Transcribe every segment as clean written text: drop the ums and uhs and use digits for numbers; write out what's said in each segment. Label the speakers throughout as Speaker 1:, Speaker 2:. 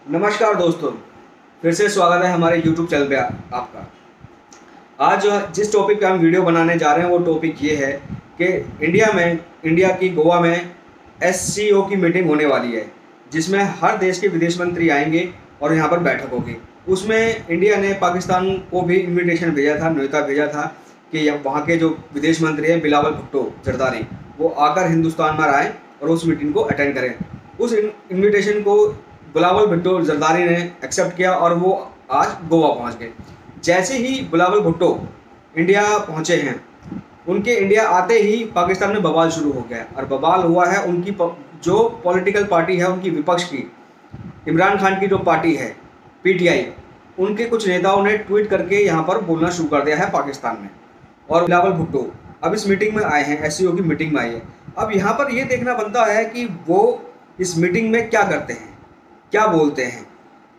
Speaker 1: नमस्कार दोस्तों, फिर से स्वागत है हमारे YouTube चैनल पे आपका। आज जिस टॉपिक पे हम वीडियो बनाने जा रहे हैं वो टॉपिक ये है कि इंडिया की गोवा में एससीओ की मीटिंग होने वाली है, जिसमें हर देश के विदेश मंत्री आएंगे और यहाँ पर बैठक होगी। उसमें इंडिया ने पाकिस्तान को भी इन्विटेशन भेजा था, न्योता भेजा था कि वहाँ के जो विदेश मंत्री हैं बिलावल भुट्टो जरदारी, वो आकर हिंदुस्तान में आएँ और उस मीटिंग को अटेंड करें। उस इन्विटेशन को बिलावल भुट्टो जरदारी ने एक्सेप्ट किया और वो आज गोवा पहुंच गए। जैसे ही बिलावल भुट्टो इंडिया पहुंचे हैं, उनके इंडिया आते ही पाकिस्तान में बवाल शुरू हो गया और बवाल हुआ है उनकी जो पॉलिटिकल पार्टी है, उनकी विपक्ष की, इमरान खान की जो पार्टी है पीटीआई, उनके कुछ नेताओं ने ट्वीट करके यहाँ पर बोलना शुरू कर दिया है पाकिस्तान में। और बिलावल भुट्टो अब इस मीटिंग में आए हैं, एससीओ की मीटिंग में आए हैं। अब यहाँ पर ये देखना बनता है कि वो इस मीटिंग में क्या करते हैं, क्या बोलते हैं।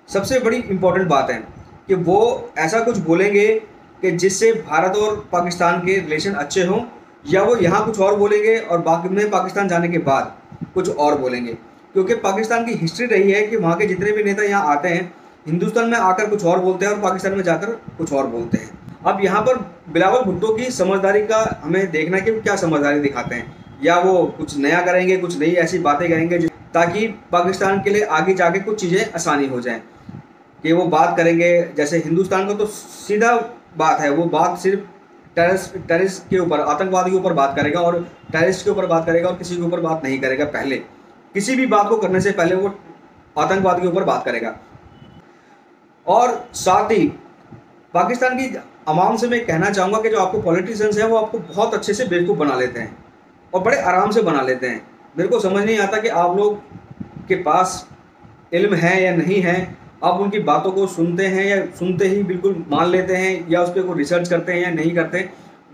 Speaker 1: सबसे बड़ी इम्पोर्टेंट बात है कि वो ऐसा कुछ बोलेंगे कि जिससे भारत और पाकिस्तान के रिलेशन अच्छे हों, या वो यहाँ कुछ और बोलेंगे और बाकी में पाकिस्तान जाने के बाद कुछ और बोलेंगे। क्योंकि पाकिस्तान की हिस्ट्री रही है कि वहाँ के जितने भी नेता यहाँ आते हैं, हिंदुस्तान में आकर कुछ और बोलते हैं और पाकिस्तान में जाकर कुछ और बोलते हैं। अब यहाँ पर बिलावल भुट्टो की समझदारी का हमें देखना है कि क्या समझदारी दिखाते हैं, या वो कुछ नया करेंगे, कुछ नई ऐसी बातें करेंगे ताकि पाकिस्तान के लिए आगे जाके कुछ चीज़ें आसानी हो जाएं। कि वो बात करेंगे जैसे हिंदुस्तान को तो सीधा बात है, वो बात सिर्फ टेररिस्ट के ऊपर, आतंकवाद के ऊपर बात करेगा और टेररिस्ट के ऊपर बात करेगा और किसी के ऊपर बात नहीं करेगा। पहले किसी भी बात को करने से पहले वो आतंकवाद के ऊपर बात करेगा। और साथ ही पाकिस्तान की आवाम से मैं कहना चाहूँगा कि जो आपको पॉलिटिशियंस हैं वो आपको बहुत अच्छे से बेवकूफ़ बना लेते हैं और बड़े आराम से बना लेते हैं। मेरे को समझ नहीं आता कि आप लोग के पास इल्म है या नहीं है, आप उनकी बातों को सुनते हैं या सुनते ही बिल्कुल मान लेते हैं, या उस पर कोई रिसर्च करते हैं या नहीं करते,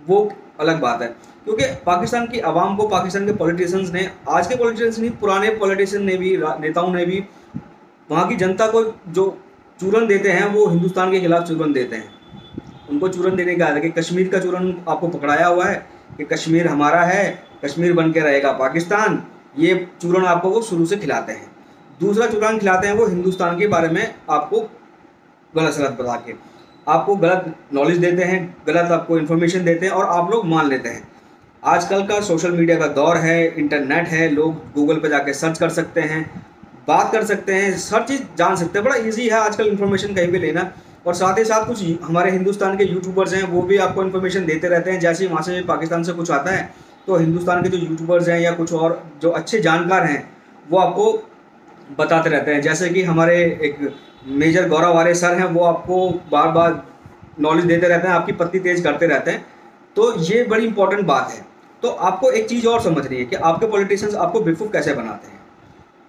Speaker 1: वो अलग बात है। क्योंकि पाकिस्तान की आवाम को पाकिस्तान के पॉलिटिशियंस ने, आज के पॉलिटिशियंस नहीं, पुराने पॉलिटिशियन ने भी, नेताओं ने भी वहाँ की जनता को जो चूरन देते हैं वो हिंदुस्तान के खिलाफ चूरन देते हैं। उनको चूरन देने का है कि कश्मीर का चूरन आपको पकड़ाया हुआ है कि कश्मीर हमारा है, कश्मीर बन के रहेगा पाकिस्तान, ये चूरन आपको वो शुरू से खिलाते हैं। दूसरा चूरन खिलाते हैं वो हिंदुस्तान के बारे में आपको गलत सलत बता के, आपको गलत नॉलेज देते हैं, गलत आपको इन्फॉर्मेशन देते हैं और आप लोग मान लेते हैं। आजकल का सोशल मीडिया का दौर है, इंटरनेट है, लोग गूगल पे जाके सर्च कर सकते हैं, बात कर सकते हैं, हर चीज़ जान सकते हैं। बड़ा ईजी है आजकल इन्फॉर्मेशन कहीं भी लेना। और साथ ही साथ कुछ हमारे हिंदुस्तान के यूट्यूबर्स हैं, वो भी आपको इन्फॉर्मेशन देते रहते हैं। जैसे ही वहाँ से पाकिस्तान से कुछ आता है तो हिंदुस्तान के जो यूट्यूबर्स हैं या कुछ और जो अच्छे जानकार हैं वो आपको बताते रहते हैं। जैसे कि हमारे एक मेजर गौरव आर्य सर हैं, वो आपको बार बार नॉलेज देते रहते हैं, आपकी पत्ती तेज करते रहते हैं। तो ये बड़ी इंपॉर्टेंट बात है। तो आपको एक चीज़ और समझनी है कि आपके पॉलिटिशियंस आपको बेवकूफ़ कैसे बनाते हैं।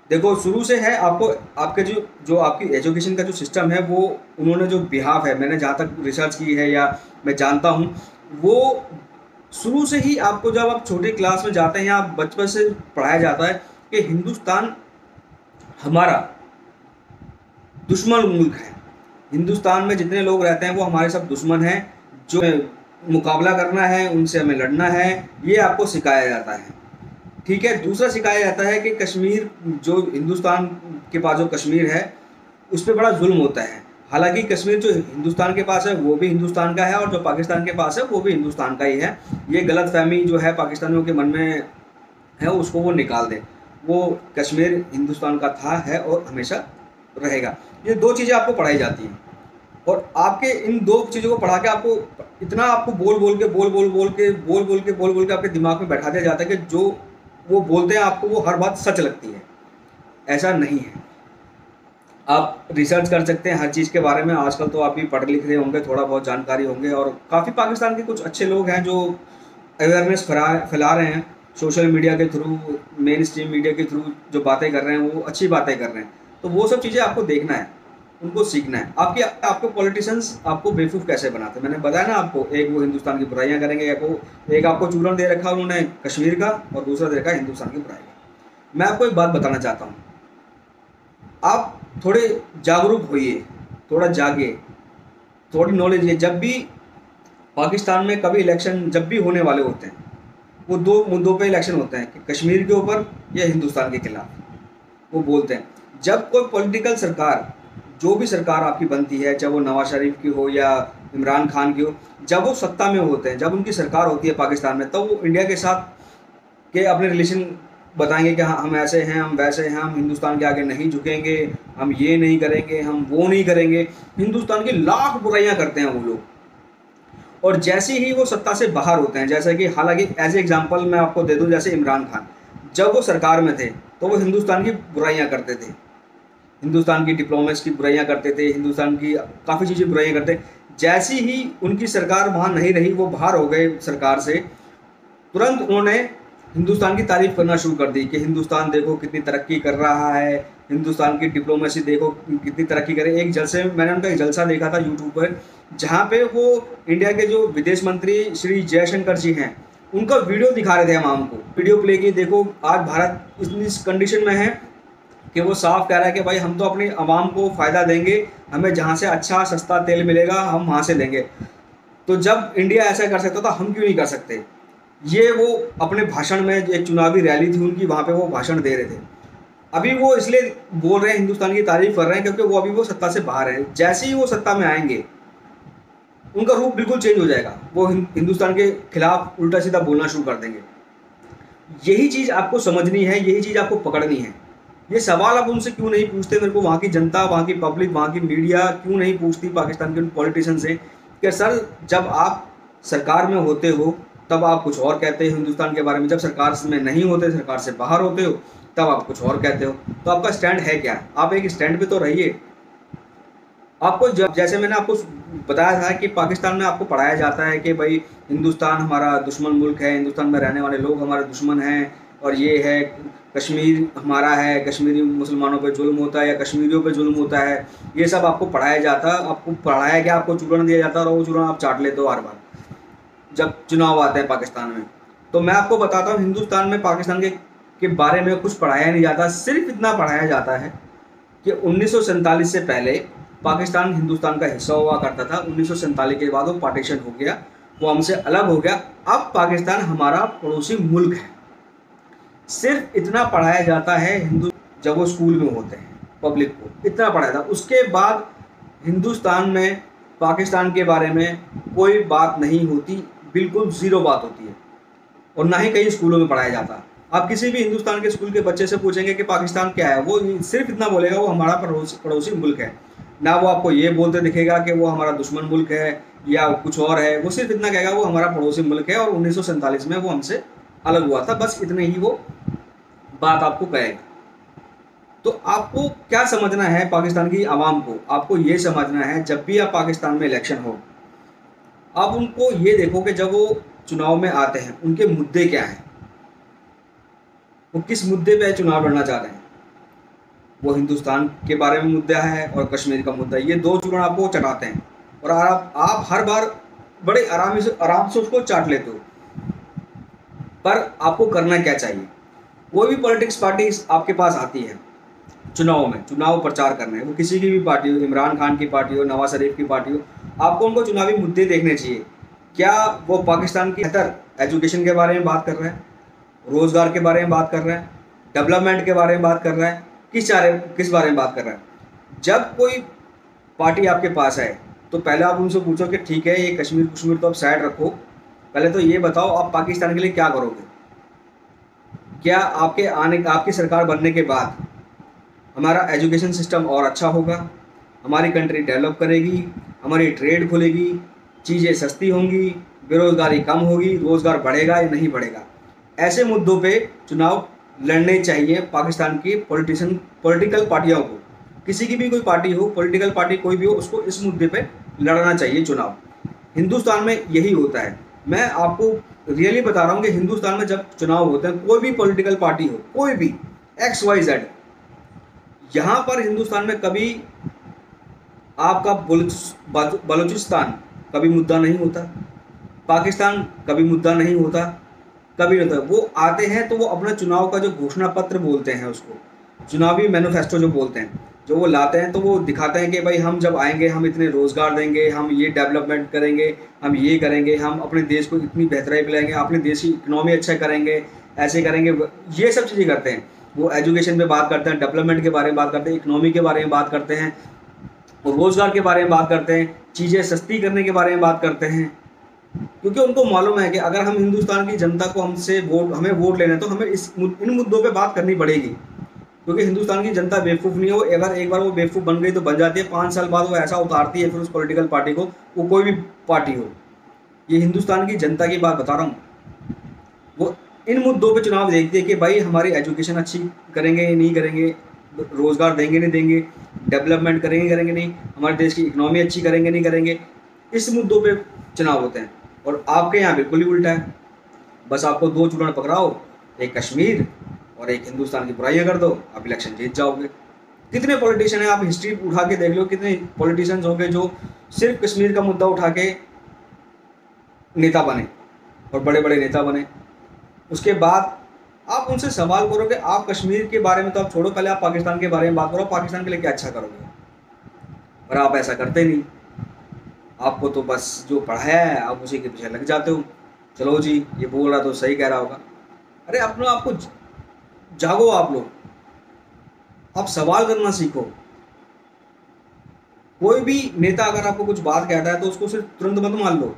Speaker 1: देखो, शुरू से है, आपको आपके जो आपकी एजुकेशन का जो सिस्टम है, वो उन्होंने जो बिहाफ है, मैंने जहाँ तक रिसर्च की है या मैं जानता हूँ, वो शुरू से ही आपको जब आप छोटे क्लास में जाते हैं या आप बचपन से पढ़ाया जाता है कि हिंदुस्तान हमारा दुश्मन मुल्क है, हिंदुस्तान में जितने लोग रहते हैं वो हमारे सब दुश्मन हैं, जो मुकाबला करना है उनसे हमें लड़ना है, ये आपको सिखाया जाता है। ठीक है। दूसरा सिखाया जाता है कि कश्मीर, जो हिंदुस्तान के पास जो कश्मीर है उस पर बड़ा जुल्म होता है। हालांकि कश्मीर जो हिंदुस्तान के पास है वो भी हिंदुस्तान का है और जो पाकिस्तान के पास है वो भी हिंदुस्तान का ही है। ये गलतफहमी जो है पाकिस्तानियों के मन में है उसको वो निकाल दें। वो कश्मीर हिंदुस्तान का था, है और हमेशा रहेगा। ये दो चीज़ें आपको पढ़ाई जाती हैं और आपके इन दो चीज़ों को पढ़ा के आपको इतना आपको बोल बोल के आपके दिमाग में बैठा दिया जाता है कि जो वो बोलते हैं आपको वो हर बात सच लगती है। ऐसा नहीं है। आप रिसर्च कर सकते हैं हर चीज़ के बारे में। आजकल तो आप भी पढ़ लिख रहे होंगे, थोड़ा बहुत जानकारी होंगे, और काफ़ी पाकिस्तान के कुछ अच्छे लोग हैं जो अवेयरनेस फैला रहे हैं सोशल मीडिया के थ्रू, मेन स्ट्रीम मीडिया के थ्रू जो बातें कर रहे हैं वो अच्छी बातें कर रहे हैं। तो वो सब चीज़ें आपको देखना है, उनको सीखना है। आपके पॉलिटिशियंस आपको बेवकूफ़ कैसे बनाते हैं, मैंने बताया ना आपको। एक वो हिंदुस्तान की बुराइयां करेंगे, एक आपको चूरन दे रखा उन्होंने कश्मीर का, और दूसरा दे रखा है हिंदुस्तान की बुराई का। मैं आपको एक बात बताना चाहता हूँ, आप थोड़े जागरूक होइए, थोड़ा जागे, थोड़ी नॉलेज है। जब भी पाकिस्तान में कभी इलेक्शन जब भी होने वाले होते हैं, वो दो मुद्दों पे इलेक्शन होते हैं कि कश्मीर के ऊपर या हिंदुस्तान के खिलाफ। वो बोलते हैं जब कोई पॉलिटिकल सरकार, जो भी सरकार आपकी बनती है, चाहे वो नवाज शरीफ की हो या इमरान खान की हो, जब वो सत्ता में होते हैं, जब उनकी सरकार होती है पाकिस्तान में, तो वो इंडिया के साथ के अपने रिलेशन बताएंगे कि हाँ हम ऐसे हैं, हम वैसे हैं, हम हिंदुस्तान के आगे नहीं झुकेंगे, हम ये नहीं करेंगे, हम वो नहीं करेंगे। हिंदुस्तान की लाख बुराइयां करते हैं वो लोग। और जैसे ही वो सत्ता से बाहर होते हैं, जैसा कि हालांकि एज एग्जांपल मैं आपको दे दूं, जैसे इमरान खान जब वो सरकार में थे तो वो हिंदुस्तान की बुराइयां करते थे, हिंदुस्तान की डिप्लोमेसी की बुराइयां करते थे, हिंदुस्तान की काफ़ी चीज़ें बुराइयां करते। जैसी ही उनकी सरकार वहाँ नहीं रही, वो बाहर हो गए सरकार से, तुरंत उन्होंने हिंदुस्तान की तारीफ करना शुरू कर दी कि हिंदुस्तान देखो कितनी तरक्की कर रहा है, हिंदुस्तान की डिप्लोमेसी देखो कितनी तरक्की करे। एक जलसे मैंने उनका एक जलसा देखा था यूट्यूब पर, जहाँ पे वो इंडिया के जो विदेश मंत्री श्री जयशंकर जी हैं, उनका वीडियो दिखा रहे थे हम को, वीडियो प्ले की, देखो आज भारत इतनी कंडीशन में है कि वो साफ कह रहा है कि भाई हम तो अपनी आवाम को फ़ायदा देंगे, हमें जहाँ से अच्छा सस्ता तेल मिलेगा हम वहाँ से लेंगे। तो जब इंडिया ऐसा कर सकता था, हम क्यों नहीं कर सकते? ये वो अपने भाषण में, एक चुनावी रैली थी उनकी, वहाँ पे वो भाषण दे रहे थे। अभी वो इसलिए बोल रहे हैं, हिंदुस्तान की तारीफ कर रहे हैं, क्योंकि वो अभी वो सत्ता से बाहर है। जैसे ही वो सत्ता में आएंगे उनका रूप बिल्कुल चेंज हो जाएगा, वो हिंदुस्तान के खिलाफ उल्टा सीधा बोलना शुरू कर देंगे। यही चीज़ आपको समझनी है, यही चीज़ आपको पकड़नी है। ये सवाल आप उनसे क्यों नहीं पूछते? मेरे को वहाँ की जनता, वहाँ की पब्लिक, वहाँ की मीडिया क्यों नहीं पूछती पाकिस्तान के उन पॉलिटिशियन से कि सर जब आप सरकार में होते हो तब आप कुछ और कहते हो हिंदुस्तान के बारे में, जब सरकार में नहीं होते, सरकार से बाहर होते हो, तब आप कुछ और कहते हो। तो आपका स्टैंड है क्या? आप एक स्टैंड पे तो रहिए। आपको जब, जैसे मैंने आपको बताया था कि पाकिस्तान में आपको पढ़ाया जाता है कि भाई हिंदुस्तान हमारा दुश्मन मुल्क है, हिंदुस्तान में रहने वाले लोग हमारे दुश्मन हैं, और ये है कश्मीर हमारा है, कश्मीरी मुसलमानों पे जुल्म होता है या कश्मीरियों पे जुल्म होता है। ये सब आपको पढ़ाया जाता, आपको पढ़ाया गया, आपको चूरण दिया जाता है, और वो चूरण आप चाट लेते हो हर बार जब चुनाव आते हैं पाकिस्तान में। तो मैं आपको बताता हूँ, हिंदुस्तान में पाकिस्तान के बारे में कुछ पढ़ाया नहीं जाता। सिर्फ इतना पढ़ाया जाता है कि 1947 से पहले पाकिस्तान हिंदुस्तान का हिस्सा हुआ करता था। 1947 के बाद वो पार्टीशन हो गया, वो हमसे अलग हो गया। अब पाकिस्तान हमारा पड़ोसी मुल्क है। सिर्फ इतना पढ़ाया जाता है हिंदू, जब वो स्कूल में होते हैं पब्लिक को, इतना पढ़ाया था। उसके बाद हिंदुस्तान में पाकिस्तान के बारे में कोई बात नहीं होती, बिल्कुल ज़ीरो बात होती है, और ना ही कहीं स्कूलों में पढ़ाया जाता। आप किसी भी हिंदुस्तान के स्कूल के बच्चे से पूछेंगे कि पाकिस्तान क्या है, वो सिर्फ इतना बोलेगा वो हमारा पड़ोसी मुल्क है। ना वो आपको ये बोलते दिखेगा कि वो हमारा दुश्मन मुल्क है या कुछ और है। वो सिर्फ इतना कहेगा वो हमारा पड़ोसी मुल्क है और 1947 में वो हमसे अलग हुआ था, बस इतने ही वो बात आपको कहेगा। तो आपको क्या समझना है पाकिस्तान की आवाम को? आपको ये समझना है, जब भी आप पाकिस्तान में इलेक्शन हो, आप उनको ये देखो कि जब वो चुनाव में आते हैं उनके मुद्दे क्या हैं, वो किस मुद्दे पे चुनाव लड़ना चाह रहे हैं। वो हिंदुस्तान के बारे में मुद्दा है और कश्मीर का मुद्दा है। ये दो चूरण आपको चढ़ाते हैं और आप हर बार बड़े आराम से उसको चाट लेते हो। पर आपको करना क्या चाहिए? कोई भी पॉलिटिक्स पार्टी आपके पास आती है चुनाव में, चुनाव प्रचार करना है, वो किसी की भी पार्टी हो, इमरान खान की पार्टी हो, नवाज शरीफ की पार्टी हो, आपको उनको चुनावी मुद्दे देखने चाहिए। क्या वो पाकिस्तान की बेहतर एजुकेशन के बारे में बात कर रहा है, रोज़गार के बारे में बात कर रहा है, डेवलपमेंट के बारे में बात कर रहा है, किस बारे में बात कर रहा है? जब कोई पार्टी आपके पास है तो पहले आप उनसे पूछो कि ठीक है, ये कश्मीर तो आप साइड रखो, पहले तो ये बताओ आप पाकिस्तान के लिए क्या करोगे। क्या आपकी सरकार बनने के बाद हमारा एजुकेशन सिस्टम और अच्छा होगा, हमारी कंट्री डेवलप करेगी, हमारी ट्रेड खुलेगी, चीज़ें सस्ती होंगी, बेरोज़गारी कम होगी, रोज़गार बढ़ेगा या नहीं बढ़ेगा? ऐसे मुद्दों पे चुनाव लड़ने चाहिए पाकिस्तान की पॉलिटिकल पार्टियों को। किसी की भी कोई पार्टी हो, पॉलिटिकल पार्टी कोई भी हो, उसको इस मुद्दे पे लड़ना चाहिए चुनाव। हिंदुस्तान में यही होता है। मैं आपको रियली बता रहा हूँ कि हिंदुस्तान में जब चुनाव होते हैं, कोई भी पॉलिटिकल पार्टी हो, कोई भी XYZ, यहाँ पर हिंदुस्तान में कभी आपका बलूचिस्तान कभी मुद्दा नहीं होता, पाकिस्तान कभी मुद्दा नहीं होता, कभी नहीं होता। वो आते हैं तो वो अपना चुनाव का जो घोषणा पत्र बोलते हैं, उसको चुनावी मैनिफेस्टो जो बोलते हैं, जो वो लाते हैं, तो वो दिखाते हैं कि भाई हम जब आएंगे हम इतने रोज़गार देंगे, हम ये डेवलपमेंट करेंगे, हम ये करेंगे, हम अपने देश को इतनी बेहतराई पिलाएंगे, अपने देश की इकनॉमी अच्छा करेंगे, ऐसे करेंगे, ये सब चीज़ें करते हैं। वो एजुकेशन पे बात करते हैं, डेवलपमेंट के बारे में बात करते हैं, इकोनॉमी के बारे में बात करते हैं, और रोज़गार के बारे में बात करते हैं, चीज़ें सस्ती करने के बारे में बात करते हैं। क्योंकि उनको मालूम है कि अगर हम हिंदुस्तान की जनता को हमें वोट लेना है तो हमें इन मुद्दों पे बात करनी पड़ेगी। क्योंकि हिंदुस्तान की जनता बेवकूफ़ नहीं है, वो अगर एक बार वो बेवकूफ़ बन गई तो बन जाती है, 5 साल बाद वो ऐसा उतारती है फिर उस पॉलिटिकल पार्टी को, वो कोई भी पार्टी हो। ये हिंदुस्तान की जनता की बात बता रहा हूँ। वो इन मुद्दों पे चुनाव देखती है कि भाई हमारी एजुकेशन अच्छी करेंगे नहीं करेंगे, रोज़गार देंगे नहीं देंगे, डेवलपमेंट करेंगे करेंगे नहीं, हमारे देश की इकोनॉमी अच्छी करेंगे नहीं करेंगे। इस मुद्दों पे चुनाव होते हैं। और आपके यहाँ बिल्कुल ही उल्टा है। बस आपको 2 चुनाव पकड़ाओ, एक कश्मीर और एक हिंदुस्तान की बुराइयाँ कर दो, आप इलेक्शन जीत जाओगे। कितने पॉलिटिशियन हैं, आप हिस्ट्री उठा के देख लो, कितने पॉलिटिशियंस होंगे जो सिर्फ कश्मीर का मुद्दा उठा के नेता बने और बड़े बड़े नेता बने। उसके बाद आप उनसे सवाल करोगे, आप कश्मीर के बारे में तो आप छोड़ो, पहले आप पाकिस्तान के बारे में बात करो, पाकिस्तान के लिए क्या अच्छा करोगे। पर आप ऐसा करते नहीं। आपको तो बस जो पढ़ाया है आप उसी के पीछे लग जाते हो। चलो जी, ये बोल रहा तो सही कह रहा होगा। अरे अपने आपको जागो, आप लोग, आप सवाल करना सीखो। कोई भी नेता अगर आपको कुछ बात कहता है तो उसको सिर्फ तुरंत मत मान लो,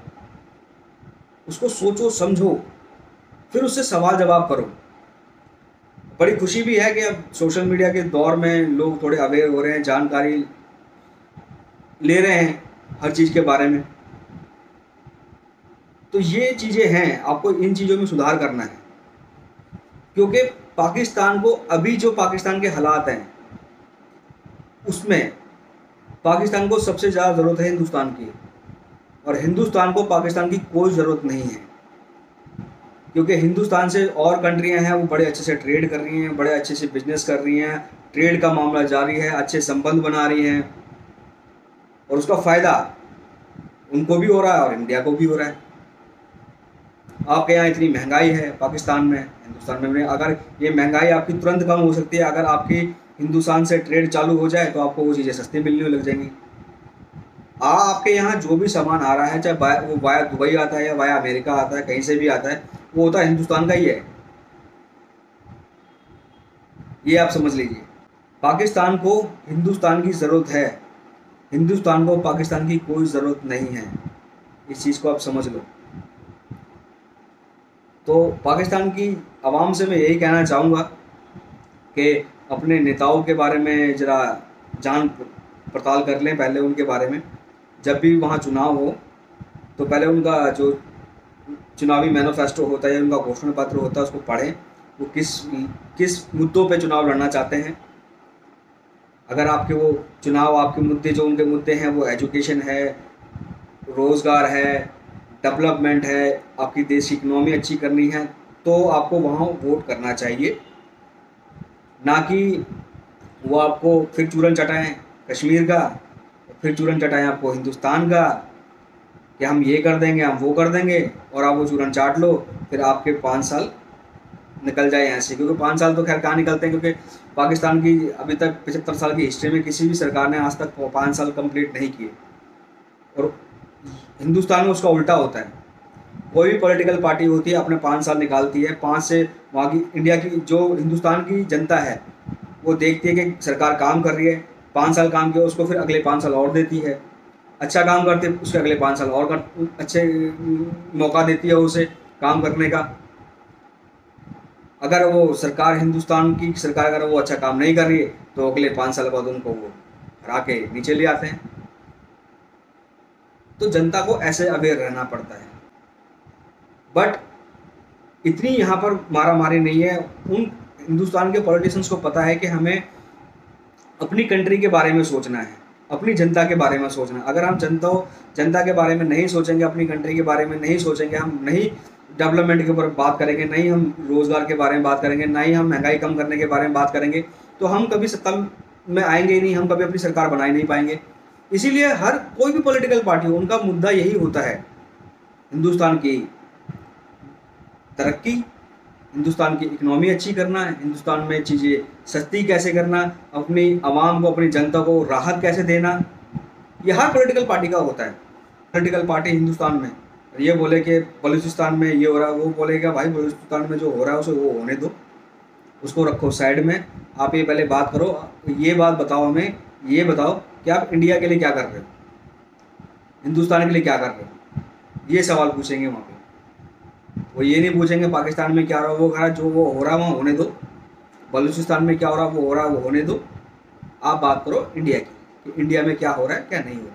Speaker 1: उसको सोचो समझो, फिर उससे सवाल जवाब करो। बड़ी खुशी भी है कि अब सोशल मीडिया के दौर में लोग थोड़े अवेयर हो रहे हैं, जानकारी ले रहे हैं हर चीज़ के बारे में। तो ये चीज़ें हैं, आपको इन चीज़ों में सुधार करना है। क्योंकि पाकिस्तान को अभी जो पाकिस्तान के हालात हैं उसमें पाकिस्तान को सबसे ज़्यादा ज़रूरत है हिंदुस्तान की, और हिंदुस्तान को पाकिस्तान की कोई ज़रूरत नहीं है। क्योंकि हिंदुस्तान से और कंट्रियां हैं, वो बड़े अच्छे से ट्रेड कर रही हैं, बड़े अच्छे से बिजनेस कर रही हैं, ट्रेड का मामला जारी है, अच्छे संबंध बना रही हैं, और उसका फ़ायदा उनको भी हो रहा है और इंडिया को भी हो रहा है। आपके यहाँ इतनी महंगाई है पाकिस्तान में, हिंदुस्तान में अगर ये महंगाई आपकी तुरंत कम हो सकती है, अगर आपकी हिंदुस्तान से ट्रेड चालू हो जाए तो आपको वो चीज़ें सस्ती मिलने लग जाएंगी। आपके यहाँ जो भी सामान आ रहा है, चाहे वो वाया दुबई आता है या वाया अमेरिका आता है, कहीं से भी आता है, वो होता है हिंदुस्तान का ही है। ये आप समझ लीजिए। पाकिस्तान को हिंदुस्तान की ज़रूरत है, हिंदुस्तान को पाकिस्तान की कोई ज़रूरत नहीं है। इस चीज़ को आप समझ लो। तो पाकिस्तान की आवाम से मैं यही कहना चाहूँगा कि अपने नेताओं के बारे में ज़रा जान पड़ताल कर लें पहले उनके बारे में। जब भी वहाँ चुनाव हो तो पहले उनका जो चुनावी मैनिफेस्टो होता है, उनका घोषणा पत्र होता है, उसको पढ़ें। वो किस मुद्दों पे चुनाव लड़ना चाहते हैं। अगर आपके वो चुनाव, आपके मुद्दे जो उनके मुद्दे हैं वो एजुकेशन है, रोज़गार है, डेवलपमेंट है, आपकी देश की इकनॉमी अच्छी करनी है, तो आपको वहाँ वोट करना चाहिए। ना कि वो आपको फिर चूरन चटाएँ कश्मीर का, फिर चूरन चटाएँ आपको हिंदुस्तान का कि हम ये कर देंगे, हम वो कर देंगे, और आप वो चूरन चाट लो। फिर आपके 5 साल निकल जाए यहाँ से। क्योंकि 5 साल तो खैर कहाँ निकलते हैं, क्योंकि पाकिस्तान की अभी तक 75 साल की हिस्ट्री में किसी भी सरकार ने आज तक 5 साल कंप्लीट नहीं किए। और हिंदुस्तान में उसका उल्टा होता है। कोई भी पॉलिटिकल पार्टी होती है अपने 5 साल निकालती है, 5 से वहाँ की इंडिया की जो हिंदुस्तान की जनता है वो देखती है कि सरकार काम कर रही है, 5 साल काम किया, उसको फिर अगले 5 साल और देती है। अच्छा काम करते उसके अगले 5 साल और अच्छे मौका देती है उसे काम करने का। अगर वो सरकार, हिंदुस्तान की सरकार अगर वो अच्छा काम नहीं कर रही है तो अगले 5 साल बाद उनको वो हरा के नीचे ले आते हैं। तो जनता को ऐसे अवेयर रहना पड़ता है। बट इतनी यहाँ पर मारा मारी नहीं है। उन हिंदुस्तान के पॉलिटिशियंस को पता है कि हमें अपनी कंट्री के बारे में सोचना है, अपनी जनता के बारे में सोचना है। अगर हम जनता के बारे में नहीं सोचेंगे, अपनी कंट्री के बारे में नहीं सोचेंगे, हम नहीं डेवलपमेंट के ऊपर बात करेंगे, नहीं हम रोज़गार के बारे में बात करेंगे, ना ही हम महंगाई कम करने के बारे में बात करेंगे, तो हम कभी सत्ता में आएंगे ही नहीं, हम कभी अपनी सरकार बना ही नहीं पाएंगे। इसीलिए हर कोई भी पॉलिटिकल पार्टी हो, उनका मुद्दा यही होता है, हिंदुस्तान की तरक्की, हिंदुस्तान की इकनॉमी अच्छी करना है, हिंदुस्तान में चीज़ें सस्ती कैसे करना, अपनी आवाम को, अपनी जनता को राहत कैसे देना। ये हर पॉलिटिकल पार्टी का होता है। पॉलिटिकल पार्टी हिंदुस्तान में ये बोले कि बलूचिस्तान में ये हो रहा है, वो बोलेगा भाई बलूचिस्तान में जो हो रहा है उसे वो होने दो, उसको रखो साइड में। आप ये पहले बात करो, ये बात बताओ हमें, ये बताओ कि आप इंडिया के लिए क्या कर रहे हो, हिंदुस्तान के लिए क्या कर रहे हो, ये सवाल पूछेंगे वहाँ पे। वो ये नहीं पूछेंगे पाकिस्तान में क्या हो रहा है, वो कह रहा जो वो हो रहा है वहाँ होने दो, बलूचिस्तान में क्या हो रहा है वो हो रहा है, वो होने दो। आप बात करो इंडिया की, कि इंडिया में क्या हो रहा है क्या नहीं हो रहा।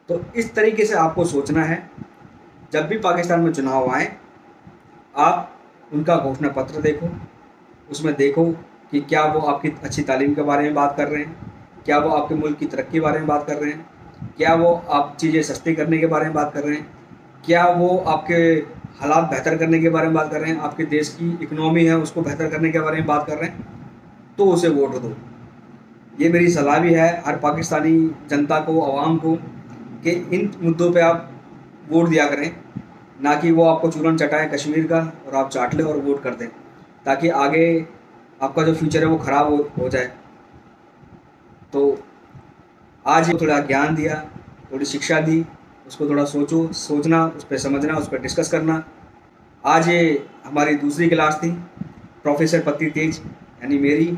Speaker 1: तो इस तरीके से आपको सोचना है। जब भी पाकिस्तान में चुनाव आए, आप उनका घोषणा पत्र देखो, उसमें देखो कि क्या वो आपकी अच्छी तालीम के बारे में बात कर रहे हैं, क्या वो आपके मुल्क की तरक्की के बारे में बात कर रहे हैं, क्या वो आप चीज़ें सस्ती करने के बारे में बात कर रहे हैं, क्या वो आपके हालात बेहतर करने के बारे में बात कर रहे हैं, आपके देश की इकनॉमी है उसको बेहतर करने के बारे में बात कर रहे हैं, तो उसे वोट दो। ये मेरी सलाह भी है हर पाकिस्तानी जनता को, आवाम को, कि इन मुद्दों पे आप वोट दिया करें, ना कि वो आपको चूरन चटाएं कश्मीर का और आप चाट लें और वोट कर दें, ताकि आगे आपका जो फ्यूचर है वो ख़राब हो जाए। तो आज ये थोड़ा ज्ञान दिया, थोड़ी शिक्षा दी, उसको थोड़ा सोचना, उस पर समझना, उस पर डिस्कस करना। आज ये हमारी दूसरी क्लास थी, प्रोफेसर पति तेज यानी मेरी।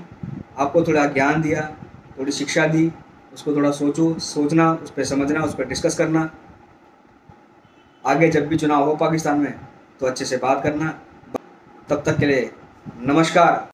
Speaker 1: आपको थोड़ा ज्ञान दिया, थोड़ी शिक्षा दी, उसको थोड़ा सोचना, उस पर समझना, उस पर डिस्कस करना। आगे जब भी चुनाव हो पाकिस्तान में तो अच्छे से बात करना। तब तक के लिए नमस्कार।